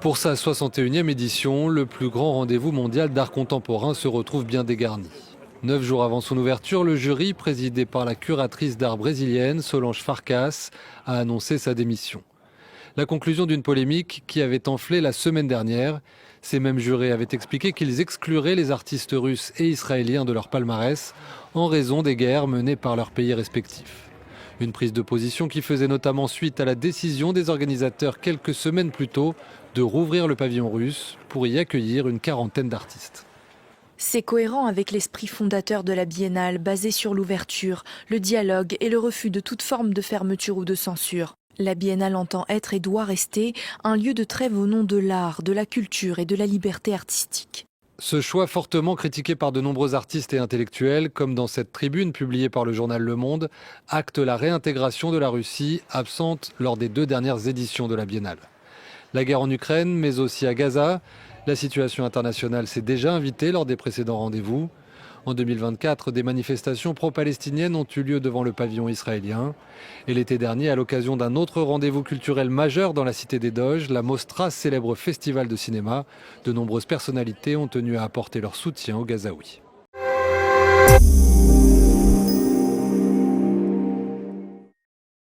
Pour sa 61e édition, le plus grand rendez-vous mondial d'art contemporain se retrouve bien dégarni. 9 jours avant son ouverture, le jury, présidé par la curatrice d'art brésilienne Solange Farcas, a annoncé sa démission. La conclusion d'une polémique qui avait enflé la semaine dernière. Ces mêmes jurés avaient expliqué qu'ils excluraient les artistes russes et israéliens de leur palmarès en raison des guerres menées par leurs pays respectifs. Une prise de position qui faisait notamment suite à la décision des organisateurs quelques semaines plus tôt de rouvrir le pavillon russe pour y accueillir une quarantaine d'artistes. C'est cohérent avec l'esprit fondateur de la Biennale, basé sur l'ouverture, le dialogue et le refus de toute forme de fermeture ou de censure. La Biennale entend être et doit rester un lieu de trêve au nom de l'art, de la culture et de la liberté artistique. Ce choix fortement critiqué par de nombreux artistes et intellectuels, comme dans cette tribune publiée par le journal Le Monde, acte la réintégration de la Russie, absente lors des 2 dernières éditions de la Biennale. La guerre en Ukraine, mais aussi à Gaza, la situation internationale s'est déjà invitée lors des précédents rendez-vous. En 2024, des manifestations pro-palestiniennes ont eu lieu devant le pavillon israélien. Et l'été dernier, à l'occasion d'un autre rendez-vous culturel majeur dans la cité des Doges, la Mostra, célèbre festival de cinéma, de nombreuses personnalités ont tenu à apporter leur soutien aux Gazaouis.